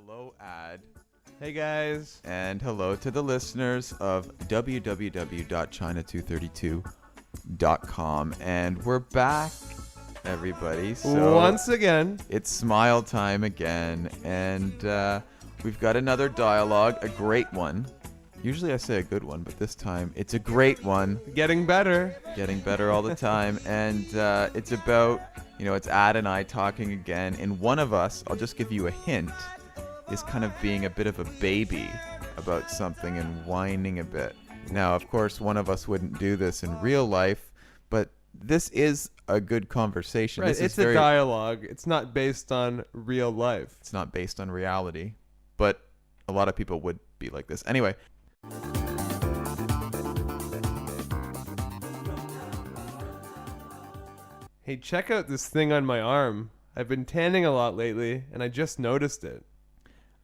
Hello, Ad. Hey guys. And hello to the listeners of www.china232.com. And we're back, everybody. So Once again. it's smile time again. And we've got another dialogue, a great one. Usually I say a good one, but this time it's a great one. Getting better. Getting better all the time. And it's about, it's Ad and I talking again. And one of us, I'll just give you a hint, is kind of being a bit of a baby about something and whining a bit. Now, of course, one of us wouldn't do this in real life, but this is a good conversation. Right, it's a dialogue. It's not based on real life. It's not based on reality, but a lot of people would be like this. Anyway. Hey, check out this thing on my arm. I've been tanning a lot lately, and I just noticed it.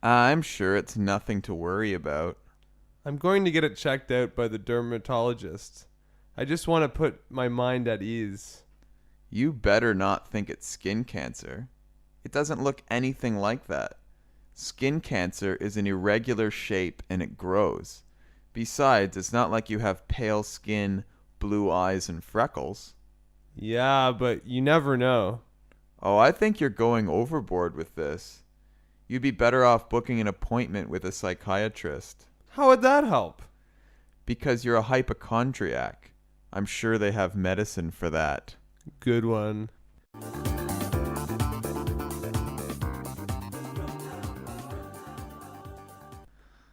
I'm sure it's nothing to worry about. I'm going to get it checked out by the dermatologist. I just want to put my mind at ease. You better not think it's skin cancer. It doesn't look anything like that. Skin cancer is an irregular shape and it grows. Besides, it's not like you have pale skin, blue eyes, and freckles. Yeah, but you never know. Oh, I think you're going overboard with this. You'd be better off booking an appointment with a psychiatrist. How would that help? Because you're a hypochondriac. I'm sure they have medicine for that. Good one.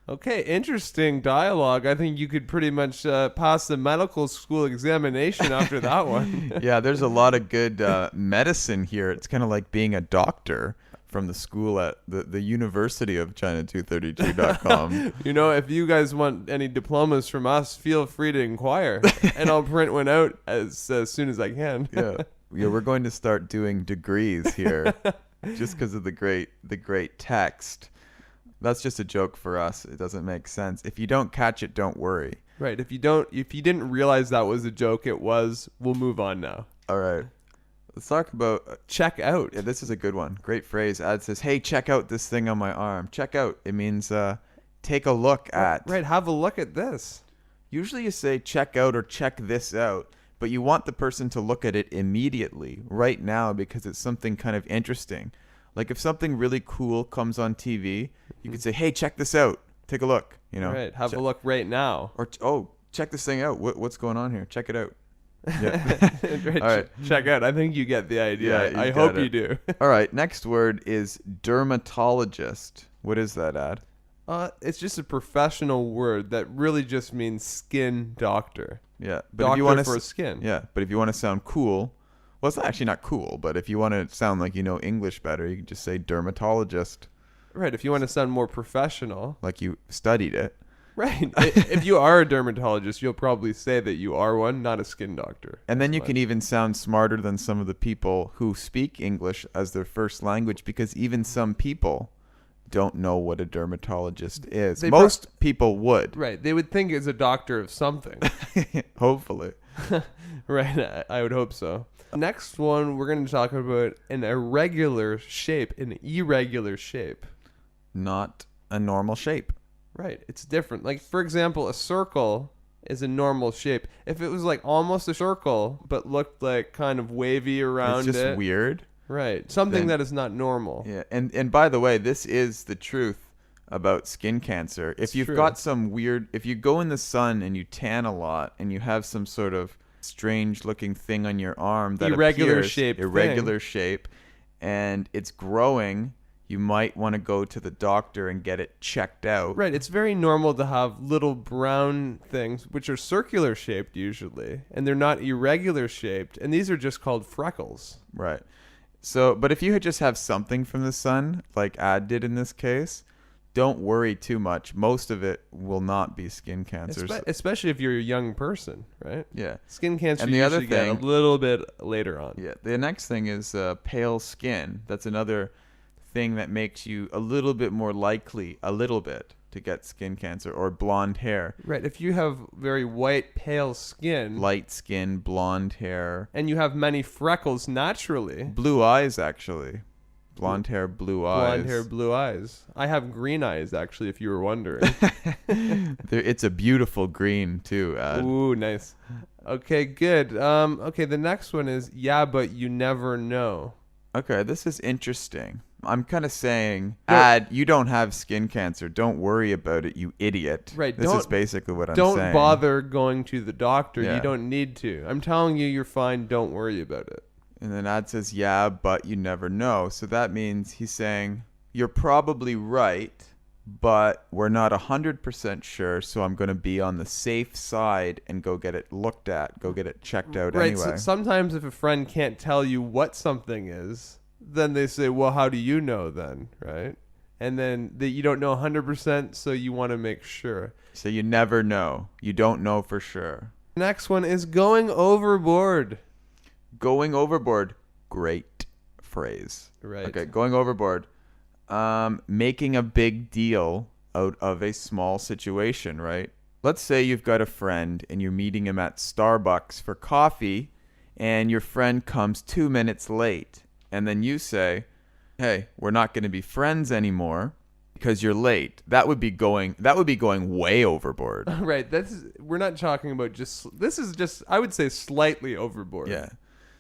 Okay, interesting dialogue. I think you could pretty much pass the medical school examination after that one. Yeah, there's a lot of good medicine here. It's kind of like being a doctor from the school at the University of China232.com. If you guys want any diplomas from us, feel free to inquire, and I'll print one out as soon as I can. Yeah, we're going to start doing degrees here, just because of the great text. That's just a joke for us. It doesn't make sense. If you don't catch it, don't worry. Right. If you didn't realize that was a joke, it was. We'll move on now. All right. Let's talk about check out. Yeah, this is a good one. Great phrase. Ad says, "Hey, check out this thing on my arm." Check out. It means take a look at. Right. Have a look at this. Usually you say check out or check this out, but you want the person to look at it immediately, right now, because it's something kind of interesting. Like if something really cool comes on TV, you could say, "Hey, check this out. Take a look." Right. Have a look right now. Or check this thing out. What's going on here? Check it out. Yeah. Right. All right. Check out. I think you get the idea. Yeah, I hope you do. All right. Next word is dermatologist. What is that, Ad? It's just a professional word that really just means skin doctor. Yeah. But Doctor if you want for skin. Yeah. But if you want to sound cool, well, it's actually not cool, but if you want to sound like you know English better, you can just say dermatologist. Right. If you want to sound more professional. Like you studied it. Right. If you are a dermatologist, you'll probably say that you are one, not a skin doctor. And then you can even sound smarter than some of the people who speak English as their first language, because even some people don't know what a dermatologist is. Most people would. Right. They would think it's a doctor of something. Hopefully. Right. I would hope so. Next one, we're going to talk about an irregular shape, an irregular shape. Not a normal shape. Right. It's different. Like, for example, a circle is a normal shape. If it was like almost a circle, but looked like kind of wavy around it. It's just weird. Right. Something that is not normal. Yeah. And by the way, this is the truth about skin cancer. If you've got some weird, if you go in the sun and you tan a lot and you have some sort of strange looking thing on your arm that irregular shape, and it's growing, you might want to go to the doctor and get it checked out. Right. It's very normal to have little brown things, which are circular shaped usually, and they're not irregular shaped, and these are just called freckles. Right. So, but if you just have something from the sun, like Ad did in this case, don't worry too much. Most of it will not be skin cancer. Especially if you're a young person, right? Yeah. Skin cancer and the usually other thing, get a little bit later on. Yeah. The next thing is pale skin. That's another thing that makes you a little bit more likely, to get skin cancer, or blonde hair. Right. If you have very white, pale skin. Light skin, blonde hair. And you have many freckles naturally. Blue eyes, actually. Blonde hair, blue eyes. Blonde hair, blue eyes. I have green eyes, actually, if you were wondering. It's a beautiful green too, Ad. Ooh, nice. Okay, good. Okay, the next one is, yeah, but you never know. Okay, this is interesting. I'm kind of saying, No. Ad, you don't have skin cancer. Don't worry about it, you idiot. Right, This is basically what I'm Don't saying. bother going to the doctor. Yeah. You don't need to. I'm telling you, you're fine. Don't worry about it. And then Ad says, yeah, but you never know. So that means he's saying, you're probably right, but we're not 100% sure, so I'm going to be on the safe side and go get it looked at, go get it checked out Right. anyway. So sometimes if a friend can't tell you what something is, then they say, well, how do you know then? Right. And then you don't know 100%, so you want to make sure. So you never know. You don't know for sure. Next one is going overboard. Going overboard. Great phrase. Right. Okay, going overboard. Making a big deal out of a small situation, right? Let's say you've got a friend and you're meeting him at Starbucks for coffee and your friend comes 2 minutes late. And then you say, hey, we're not going to be friends anymore because you're late. That would be going way overboard. Right. We're not talking about this is just, I would say, slightly overboard. Yeah.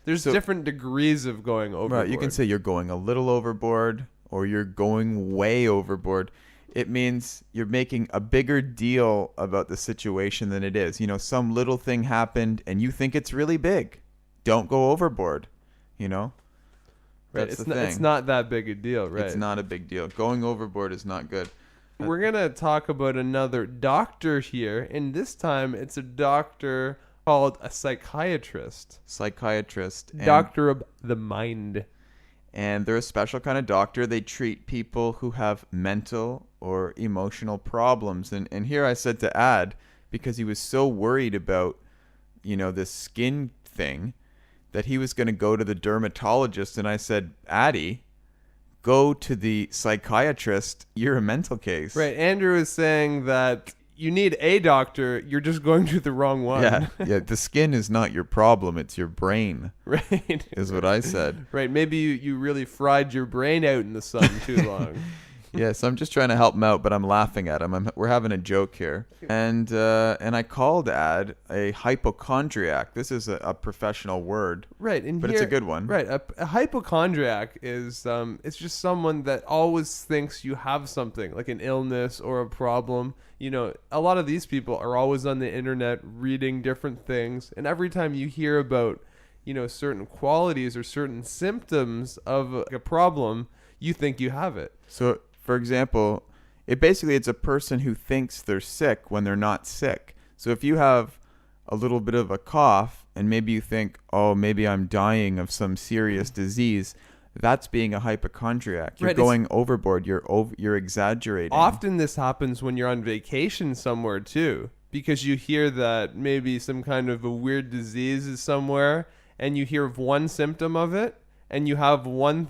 There's different degrees of going overboard. Right, you can say you're going a little overboard or you're going way overboard. It means you're making a bigger deal about the situation than it is. You know, some little thing happened and you think it's really big. Don't go overboard, you know? Right. That's It's not that big a deal, right? It's not a big deal. Going overboard is not good. We're going to talk about another doctor here, and this time it's a doctor called a psychiatrist. Psychiatrist. Doctor of the mind. And they're a special kind of doctor. They treat people who have mental or emotional problems. And here I said to Ad, because he was so worried about, you know, this skin thing, that he was going to go to the dermatologist. And I said, Addie, go to the psychiatrist. You're a mental case. Right. Andrew is saying that you need a doctor. You're just going to the wrong one. Yeah. Yeah. The skin is not your problem. It's your brain. Right. Is what I said. Right. Maybe you really fried your brain out in the sun too long. Yes, I'm just trying to help him out, but I'm laughing at him. We're having a joke here. And I called Ad a hypochondriac. This is a professional word. Right. And but it's a good one. Right. A hypochondriac is it's just someone that always thinks you have something, like an illness or a problem. You know, a lot of these people are always on the internet reading different things. And every time you hear about, you know, certain qualities or certain symptoms of a problem, you think you have it. So, for example, it's a person who thinks they're sick when they're not sick. So if you have a little bit of a cough and maybe you think, oh, maybe I'm dying of some serious disease, that's being a hypochondriac. You're going overboard. You're exaggerating. Often this happens when you're on vacation somewhere too, because you hear that maybe some kind of a weird disease is somewhere and you hear of one symptom of it. And you have one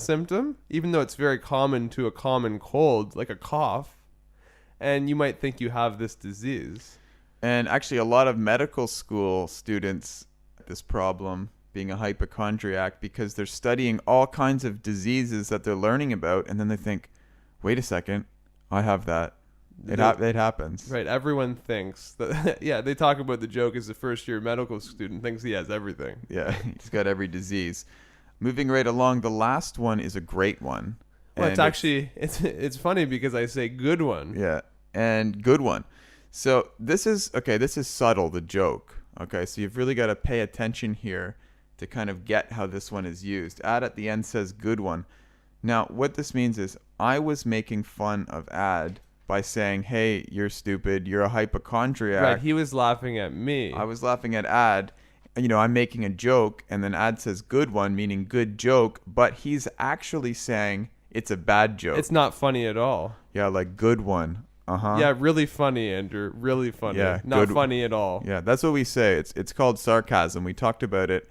symptom, even though it's very common to a common cold, like a cough, and you might think you have this disease. And actually, a lot of medical school students have this problem, being a hypochondriac, because they're studying all kinds of diseases that they're learning about, and then they think, wait a second, I have that. It happens. Right, everyone thinks that. Yeah, they talk about the joke as the first-year medical student thinks he has everything. Yeah, he's got every disease. Moving right along, the last one is a great one. Well, it's funny because I say good one. Yeah, and good one. So this is subtle, the joke. Okay, so you've really got to pay attention here to kind of get how this one is used. Ad at the end says good one. Now, what this means is I was making fun of Ad by saying, hey, you're stupid, you're a hypochondriac. Right, he was laughing at me. I was laughing at Ad. You know, I'm making a joke, and then Ad says good one, meaning good joke, but he's actually saying it's a bad joke. It's not funny at all. Yeah, like good one. Uh-huh. Yeah, really funny, Andrew. Really funny. Yeah, not good. funny at all. Yeah, that's what we say. It's called sarcasm. We talked about it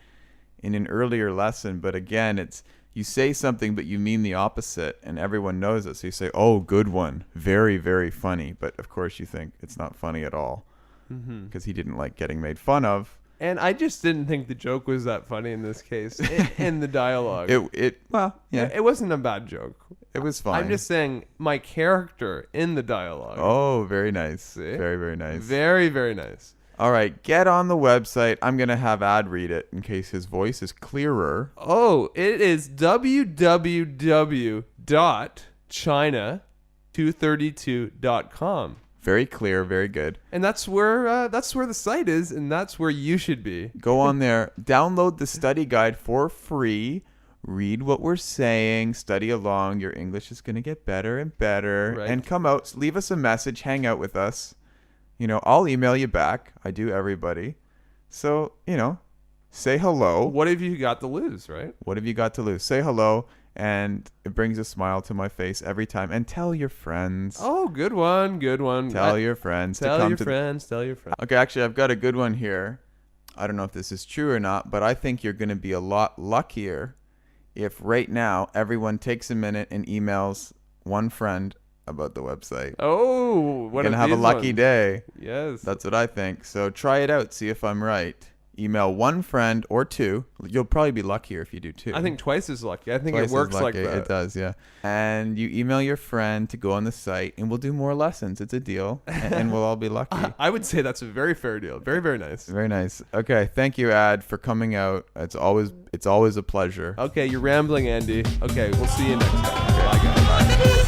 in an earlier lesson, but again, it's you say something, but you mean the opposite, and everyone knows it. So you say, oh, good one. Very, very funny. But, of course, you think it's not funny at all because he didn't like getting made fun of. And I just didn't think the joke was that funny in this case, in the dialogue. It wasn't a bad joke. it was fine. I'm just saying my character in the dialogue. Oh, very nice. See? Very, very nice. Very, very nice. All right, get on the website. I'm going to have Ad read it in case his voice is clearer. Oh, it is www.china232.com. Very clear, very good. And that's where the site is, and that's where you should be. Go on there, download the study guide for free. Read what we're saying, study along. Your English is going to get better and better. Right. And come out, leave us a message, hang out with us. I'll email you back. I do, everybody. So, say hello. What have you got to lose, right? What have you got to lose? Say hello, and it brings a smile to my face every time. And tell your friends. Oh, good one, good one. Tell your friends to Tell come your to friends. Tell your friends. Okay, actually, I've got a good one here. I don't know if this is true or not, but I think you're going to be a lot luckier if right now everyone takes a minute and emails one friend about the website. Oh, what You're going to have a lucky day. Yes. That's what I think. So try it out. See if I'm right. Email one friend or two. You'll probably be luckier if you do two. I think twice as lucky. I think Twice it as works like lucky. that. It does, yeah. And you email your friend to go on the site, and we'll do more lessons. It's a deal, and we'll all be lucky. I would say that's a very fair deal. Very, very nice. Very nice. Okay, thank you, Ad, for coming out. It's always a pleasure. Okay, you're rambling, Andy. Okay, we'll see you next time. Bye, guys. Bye.